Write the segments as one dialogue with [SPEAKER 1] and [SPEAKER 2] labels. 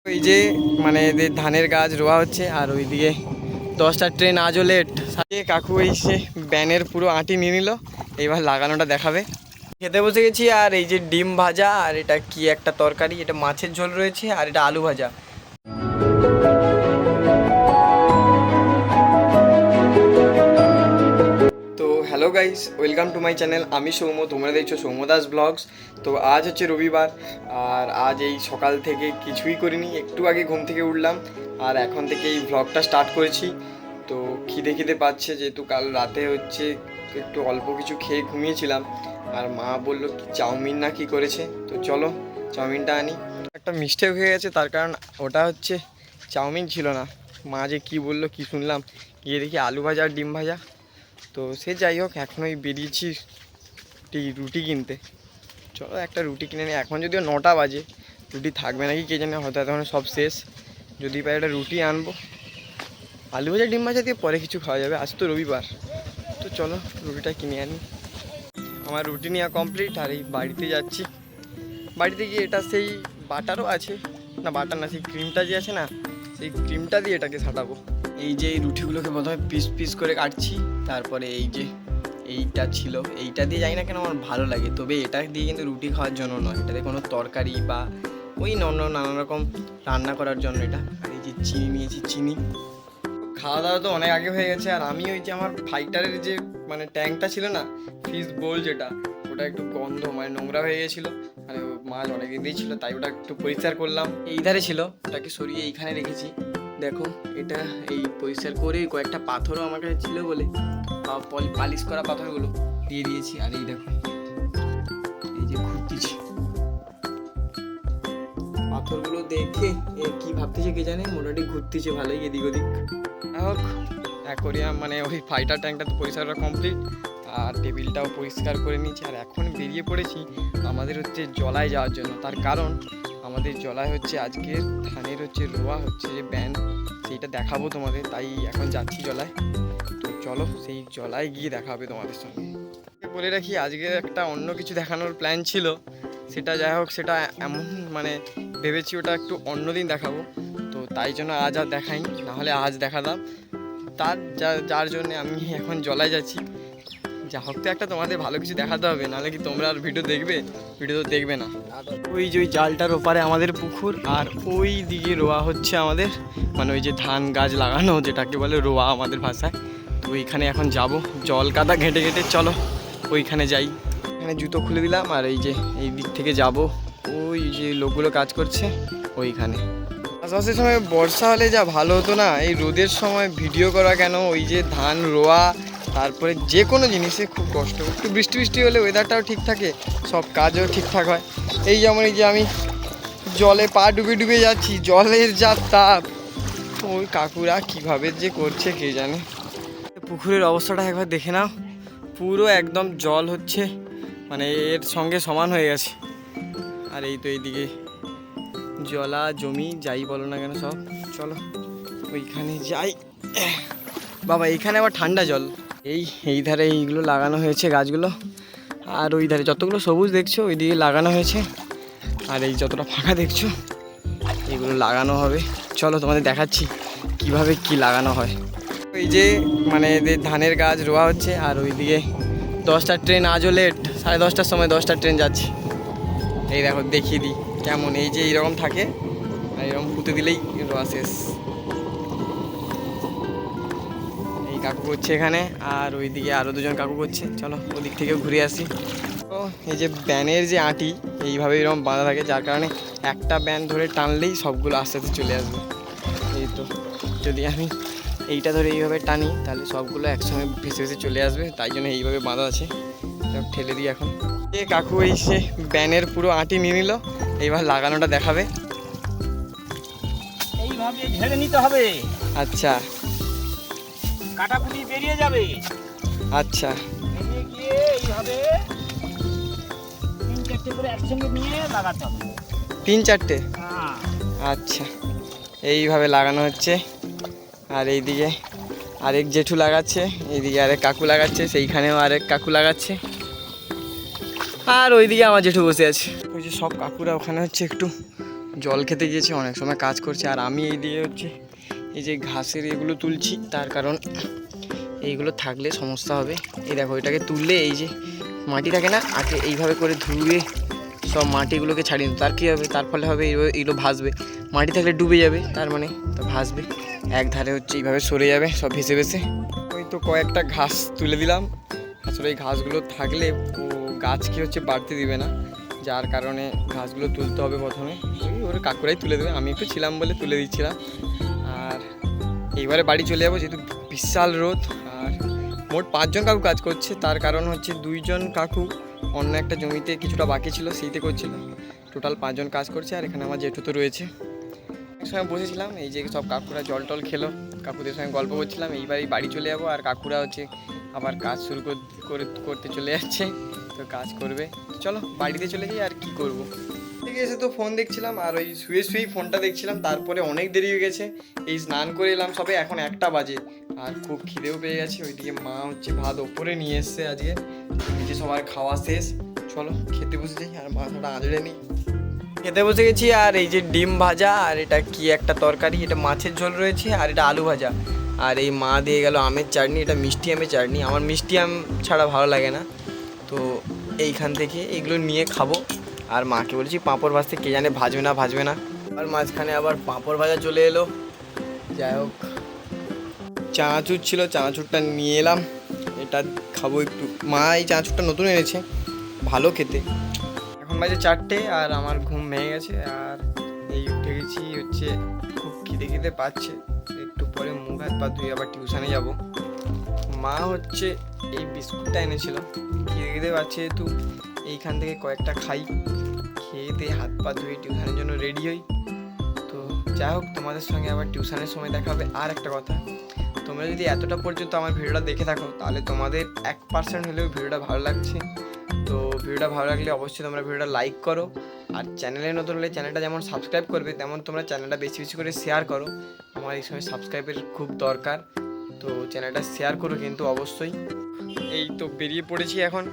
[SPEAKER 1] ওই যে মানে এদের ধানের গাছ রোয়া হচ্ছে আর ওইদিকে 10টার ট্রেন আজও লেট। কাকু এসে ব্যানের পুরো আঁটি নিয়ে নিল, এইবার লাগানোটা দেখাবে। খেতে বসে গেছি আর এই যে ডিম ভাজা আর এটা কি একটা তরকারি, এটা মাছের ঝোল রয়েছে আর এটা আলু ভাজা। তো hello guys, welcome to my channel. আমি সৌম্য, তোমরা দেখছো সৌম্য দাস ব্লগস। তো আজ হচ্ছে রবিবার আর আজ এই সকাল থেকে কিছুই করিনি, একটু আগে ঘুম থেকে উঠলাম আর এখন থেকে এই ব্লগটা স্টার্ট করেছি। তো খিদে পাচ্ছে, যেহেতু কাল রাতে হচ্ছে একটু অল্প কিছু খেয়ে ঘুমিয়েছিলাম আর মা বললো কি চাউমিন না কি করেছে, তো চলো চাউমিনটা আনি। একটা মিস্টেক হয়ে গেছে, তার কারণ ওটা হচ্ছে চাউমিন ছিল না। মা যে কী বললো কি শুনলাম, গিয়ে দেখি আলু ভাজা আর ডিম ভাজা। তো সে যাই হোক, এখনই বেরিয়েছি রুটি কিনতে। চলো একটা রুটি কিনে নিই। এখন যদিও 9টা বাজে, রুটি থাকবে নাকি কে জানে, হয়তো এখন সব শেষ। যদি পাই একটা রুটি আনবো, আলু ভাজা ডিম ভাজা দিয়ে পরে কিছু খাওয়া যাবে, আজ তো রবিবার। তো চলো রুটিটা কিনে আনি। আমার রুটি নেওয়া কমপ্লিট আর এই বাড়িতে যাচ্ছি। বাড়িতে গিয়ে এটা সেই বাটারও আছে না, বাটার না, সেই ক্রিমটা যে আছে না, সেই ক্রিমটা দিয়ে এটাকে ছাটাবো। এই যে এই রুটিগুলোকে প্রথমে পিস পিস করে কাটছি, তারপরে এই যে এইটা ছিল, এইটা দিয়ে যাই না কেন আমার ভালো লাগে, তবে এটা দিয়ে কিন্তু রুটি খাওয়ার জন্য নয়, এটাতে কোনো তরকারি বা ওই নানান রকম রান্না করার জন্য এটা। আর এই যে চিনি নিয়েছি, চিনি। খাওয়া দাওয়া তো অনেক আগে হয়ে গেছে আর আমি ওই যে আমার ফাইটারের যে মানে ট্যাঙ্কটা ছিল না, ফিশ বোল যেটা, ওটা একটু গন্ধ মানে নোংরা হয়ে গেছিলো আর মাছ অনেক দিন ছিল, তাই ওটা একটু পরিষ্কার করলাম। এই ধারে ছিল, ওটাকে সরিয়ে এইখানে রেখেছি। দেখো এটা এই পরিষ্কার করে কয়েকটা পাথরও আমার কাছে ছিল বলে পালিশ করা পাথরগুলো দিয়ে দিয়েছি। আর এই দেখো এই যে ঘুরতেছি পাথরগুলো দেখে কি ভাবতেছে কে জানে, মোটামুটি ঘুরতেছে ভালোই এদিক ওদিক। হোক অ্যাকোরিয়াম মানে ওই ফাইটার ট্যাঙ্কটা তো পরিষ্কার করা কমপ্লিট আর টেবিলটাও পরিষ্কার করে নিয়েছি। আর এখন বেরিয়ে পড়েছি আমাদের হচ্ছে জলায় যাওয়ার জন্য। তার কারণ আমাদের জলায় হচ্ছে আজকে ধানের হচ্ছে রোয়া হচ্ছে যে ব্যান, সেইটা দেখাবো তোমাদের, তাই এখন যাচ্ছি জলায়। তো চলো সেই জলায় গিয়ে দেখা হবে তোমাদের সঙ্গে। বলে রাখি আজকে একটা অন্য কিছু দেখানোর প্ল্যান ছিল, সেটা যাই হোক সেটা এমন মানে ভেবেছি ওটা একটু অন্যদিন দেখাবো, তো তাই জন্য আজ আর দেখাইনি, নাহলে আজ দেখাতাম। যার জন্য আমি এখন জলায় যাচ্ছি। যা হোক তো একটা তোমাদের ভালো কিছু দেখাতে হবে, নাহলে কি তোমরা আর ভিডিও তো দেখবে না। ওই যে ওই জালটার ওপারে আমাদের পুকুর আর ওই দিকে রোয়া হচ্ছে আমাদের, মানে ওই যে ধান গাছ লাগানো যেটাকে বলে রোয়া আমাদের ভাষায়। তো ওইখানে এখন যাব, জল কাদা ঘেঁটে চলো ওইখানে যাই। এখানে জুতো খুলে দিলাম আর এই যে এই দিক থেকে যাব, ওই যে লোকগুলো কাজ করছে ওইখানে। আশেপাশের সময় বর্ষা হলে যা ভালো হতো না, এই রোদের সময় ভিডিও করা কেন, ওই যে ধান রোয়া তারপরে যে কোনো জিনিসে খুব কষ্ট। একটু বৃষ্টি হলে ওয়েদারটাও ঠিক থাকে, সব কাজও ঠিকঠাক হয়। এই যেমন এই যে আমি জলে পা ডুবে যাচ্ছি, জলের যা তাপ, ওই কাকুরা কীভাবে যে করছে কে জানে। পুকুরের অবস্থাটা একবার দেখে নাও, পুরো একদম জল হচ্ছে মানে এর সঙ্গে সমান হয়ে গেছে। আর এই তো এইদিকে জলা জমি যাই বলো না কেন সব। চলো ওইখানে যাই। বাবা এইখানে আবার ঠান্ডা জল। এই ধারে এইগুলো লাগানো হয়েছে গাছগুলো, আর ওই ধারে যতগুলো সবুজ দেখছো ওইদিকে লাগানো হয়েছে, আর এই যতটা ফাঁকা দেখছো এইগুলো লাগানো হবে। চলো তোমাদের দেখাচ্ছি কিভাবে কি লাগানো হয়। ওই যে মানে এদের ধানের গাছ রোয়া হচ্ছে আর ওইদিকে 10টার ট্রেন আজও লেট, 10:30টার সময় 10টার ট্রেন যাচ্ছে। এই দেখো দেখিয়ে দিই কেমন, এই যে এইরকম থাকে আর এরকম পুঁতে দিলেই রোয়া শেষ। এই কাকু করছে এখানে আর ওইদিকে আরও দুজন কাকু করছে, চলো ওদিক থেকে ঘুরে আসি। তো এই যে ব্যানের যে আঁটি এইভাবে এরকম বাঁধা থাকে, যার কারণে একটা ব্যান ধরে টানলেই সবগুলো আস্তে আস্তে চলে আসবে। এই তো যদি আমি এইটা ধরে এইভাবে টানি তাহলে সবগুলো একসঙ্গে ভেসে চলে আসবে, তাই জন্য এইভাবে বাঁধা আছে। ঠেলে দিই এখন। এ কাকু এসে ব্যানের পুরো আঁটি নিয়ে নিল, এইবার লাগানোটা দেখাবে।
[SPEAKER 2] এইভাবে ঝেড়ে নিতে হবে।
[SPEAKER 1] আচ্ছা,
[SPEAKER 2] কাটাকুটি বেরিয়ে যাবে।
[SPEAKER 1] আচ্ছা,
[SPEAKER 2] বেরিয়ে গিয়ে এইভাবে 3-4টে করে একসঙ্গে নিয়ে লাগাতে হবে।
[SPEAKER 1] 3-4টে?
[SPEAKER 2] হ্যাঁ।
[SPEAKER 1] আচ্ছা, এইভাবে লাগানো হচ্ছে। আর এইদিকে আরেক জেঠু লাগাচ্ছে, এইদিকে আরেক কাকু লাগাচ্ছে, সেইখানেও আরেক কাকু লাগাচ্ছে, আর ওইদিকে আমার জেঠু বসে আছে। ওই যে সব কাকুরা ওখানে হচ্ছে একটু জল খেতে গিয়েছে, অনেক সময় কাজ করছে। আর আমি এই দিকে হচ্ছে এই যে ঘাসের এগুলো তুলছি, তার কারণ এইগুলো থাকলে সমস্যা হবে। এই দেখো, এটাকে তুললে এই যে মাটি থাকে না, আগে এইভাবে করে ধুয়ে সব মাটিগুলোকে ছাড়িয়ে তার কী হবে, তার ফলে হবে এগুলো ভাসবে। মাটি থাকলে ডুবে যাবে, তার মানে তো ভাসবে। এক ধারে হচ্ছে এইভাবে সরে যাবে সব ভেসে ভেসে। ওই তো কয়েকটা ঘাস তুলে দিলাম। আসলে এই ঘাসগুলো থাকলে ও গাছ কি হচ্ছে বাড়তে দিবে না, যার কারণে ঘাসগুলো তুলতে হবে প্রথমে। ওর কাকুরাই তুলে দেবে, আমি একটু ছিলাম বলে তুলে দিচ্ছিলাম। আর এইবারে বাড়ি চলে যাবো, যেহেতু বিশাল রোদ। আর মোট 5 জন কাকু কাজ করছে, তার কারণ হচ্ছে 2 জন কাকু অন্য একটা জমিতে কিছুটা বাকি ছিল সেইতে করছিল। টোটাল 5 জন কাজ করছে, আর এখানে আমার জেঠু তো রয়েছে। একসঙ্গে বসেছিলাম, এই যে সব কাকুরা জল টল খেলো, কাকুদের সঙ্গে গল্প করছিলাম। এইবারই বাড়ি চলে যাবো, আর কাকুরা হচ্ছে আবার কাজ শুরু করতে চলে যাচ্ছে, তো কাজ করবে। চলো বাড়িতে চলে যাই, আর কি করব। ঠিক এসে তো ফোন দেখছিলাম, আর ওই শুয়েই ফোনটা দেখছিলাম। তারপরে অনেক দেরি হয়ে গেছে, এই স্নান করে এলাম সবে, এখন 1টা বাজে। আর খুব খিদেও পেয়ে গেছে। ওইদিকে মা হচ্ছে ভাত ওপরে নিয়ে এসছে আজকে, নিচে সবার খাওয়া শেষ। চলো খেতে বসে যাই, আর মাথাটা আঁচড়ে নিই। খেতে বসে গেছি, আর এই যে ডিম ভাজা, আর এটা কি একটা তরকারি, এটা মাছের ঝোল রয়েছে, আর এটা আলু ভাজা। আর এই মা দিয়ে গেল আমের চাটনি, এটা মিষ্টি আমের চাটনি। আমার মিষ্টি আম ছাড়া ভালো লাগে না, তো এইখান থেকে এগুলো নিয়ে খাবো। আর মাকে বলেছি পাঁপড় ভাজতে, কে জানে ভাজবে না। আর মাঝখানে আবার পাঁপড় ভাজা চলে এলো। যাই হোক, চানাচুর ছিল, চানাচুরটা নিয়ে এলাম, এটা খাবো একটু। মা এই চানাচুরটা নতুন এনেছে, ভালো খেতে। এখন বাজে 4টে, আর আমার ঘুম ভেঙে গেছে। আর এই উঠে গেছি হচ্ছে, খুব খিদে পাচ্ছে। একটু পরে মুখ হাত পা ধুয়ে আবার টিউশনে যাব। মা হচ্ছে এই বিস্কুটটা এনেছিল, খিদে পাচ্ছে যেহেতু এইখান থেকে কয়েকটা খাই, খেয়ে দিয়ে হাত পা ধুয়ে টিউশনের জন্য রেডি হই। তো যাই হোক, তোমাদের সঙ্গে আবার টিউশনের সময় দেখা হবে। আর একটা কথা, তোমরা যদি এতটা পর্যন্ত আমার ভিডিওটা দেখে থাকো, তাহলে তোমাদের 1% হলেও ভিডিওটা ভালো লাগছে। তো ভিডিওটা ভালো লাগলে অবশ্যই তোমরা ভিডিওটা লাইক করো। আর চ্যানেলে নতুন হলে চ্যানেলটা যেমন সাবস্ক্রাইব করবে, তেমন তোমরা চ্যানেলটা বেশি বেশি করে শেয়ার করো। আমার এই সময় সাবস্ক্রাইবের খুব দরকার, তো চ্যানেলটা শেয়ার করো কিন্তু অবশ্যই। এই তো বেরিয়ে পড়েছি, এখন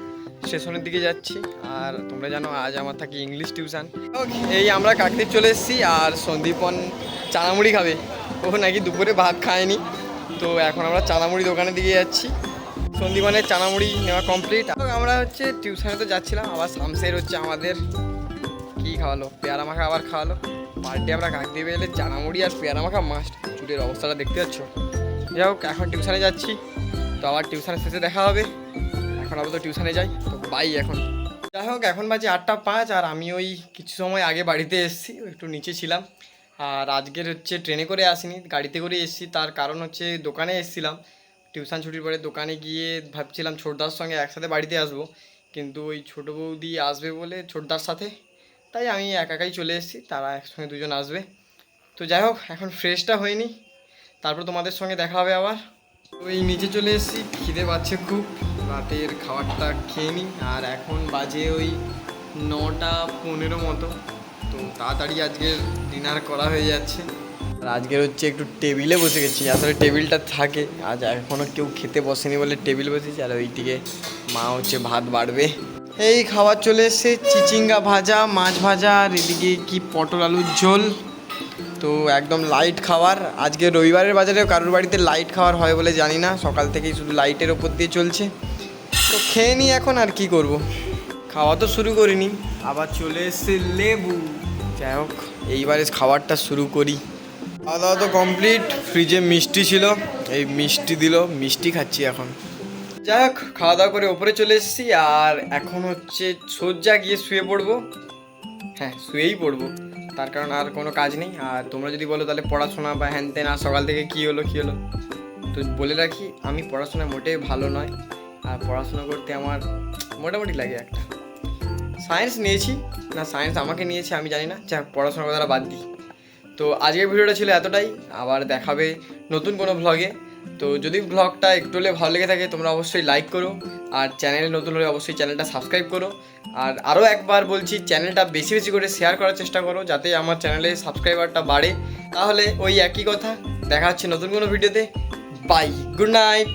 [SPEAKER 1] স্টেশনের দিকে যাচ্ছি। আর তোমরা জানো আজ আমার থাকে ইংলিশ টিউশন। এই আমরা কাকদ্বীপ চলে এসেছি, আর সন্দীপন চানামুড়ি খাবে। ও নাকি দুপুরে ভাত খায়নি, তো এখন আমরা চানামুড়ি দোকানের দিকে যাচ্ছি। সন্দীপনের চানামুড়ি নেওয়া কমপ্লিট। আমরা হচ্ছে টিউশনে তো যাচ্ছিলাম, আবার শামসের হচ্ছে আমাদের কি খাওয়ালো, পেয়ারা মাখা আবার খাওয়ালো। পার্টি আমরা কাকদ্বীপে এলে চানামুড়ি আর পেয়ারা মাখা মাস্ট। চুলের অবস্থাটা দেখতে পাচ্ছ। যাই হোক, এখন টিউশনে যাচ্ছি, তো আবার টিউশনের শেষে দেখা হবে। এখন আবার তো টিউশনে যাই, তো বাই এখন। যাই হোক, এখন বাজে 8টা 5, আর আমি ওই কিছু সময় আগে বাড়িতে এসেছি, একটু নিচে ছিলাম। আর আজকের হচ্ছে ট্রেনে করে আসিনি, গাড়িতে করে এসেছি। তার কারণ হচ্ছে দোকানে এসেছিলাম, টিউশন ছুটির পরে দোকানে গিয়ে ভাবছিলাম ছোটদার সঙ্গে একসাথে বাড়িতে আসবো, কিন্তু ওই ছোটো বৌদি আসবে বলে ছোটদার সাথে, তাই আমি একাই চলে এসেছি। তারা একসঙ্গে 2জন আসবে। তো যাই হোক, এখন ফ্রেশটা হয়নি, তারপর তোমাদের সঙ্গে দেখা হবে আবার। ওই নিচে চলে এসেছি, খিদে পাচ্ছে খুব, রাতের খাবারটা খেয়ে নিই। আর এখন বাজে ওই 9টা 15 মতো, তো তাড়াতাড়ি আজকের ডিনার করা হয়ে যাচ্ছে। আর আজকের হচ্ছে একটু টেবিলে বসে গেছি, আসলে টেবিলটা থাকে, আজ এখনও কেউ খেতে বসেনি বলে টেবিল বসেছি। আর ওইদিকে মা হচ্ছে ভাত বাড়বে। এই খাবার চলে এসছে, চিচিঙ্গা ভাজা, মাছ ভাজা, আর এদিকে কি পটল আলুর ঝোল। তো একদম লাইট খাবার। আজকে রবিবারের বাজারে কারোর বাড়িতে লাইট খাবার হয় বলে জানি না, সকাল থেকেই শুধু লাইটের ওপর দিয়ে চলছে। তো খেয়ে নিই এখন, আর কি করব। খাওয়া তো শুরু করিনি, আবার চলে এসছে লেবু। যাই হোক, এইবারে খাবারটা শুরু করি। খাওয়া দাওয়া তো কমপ্লিট, ফ্রিজে মিষ্টি ছিল, এই মিষ্টি দিল, মিষ্টি খাচ্ছি এখন। যাই হোক, খাওয়া দাওয়া করে ওপরে চলে এসেছি, আর এখন হচ্ছে সোজা গিয়ে শুয়ে পড়বো। হ্যাঁ, শুয়েই পড়বো, তার কারণ আর কোনো কাজ নেই। আর তোমরা যদি বলো তাহলে পড়াশোনা বা হ্যান ত্যান, আর সকাল থেকে কী হলো তো বলে রাখি, আমি পড়াশোনা মোটেই ভালো নয়। আর পড়াশোনা করতে আমার মোটামুটি লাগে একটা। সায়েন্স নিয়েছি না, সায়েন্স আমাকে নিয়েছে আমি জানি না, যা পড়াশোনার কথাটা বাদ দিই। তো আজকের ভিডিওটা ছিল এতটাই, আবার দেখাবে নতুন কোনো ভ্লগে। তো যদি ব্লগটা একটু হলে ভালো লেগে থাকে, তোমরা অবশ্যই লাইক করো। আর চ্যানেলে নতুন হলে অবশ্যই চ্যানেলটা সাবস্ক্রাইব করো। আর আরও একবার বলছি, চ্যানেলটা বেশি বেশি করে শেয়ার করার চেষ্টা করো, যাতে আমার চ্যানেলে সাবস্ক্রাইবারটা বাড়ে। তাহলে ওই একই কথা, দেখা হচ্ছে নতুন কোনো ভিডিওতে। Bye, good night.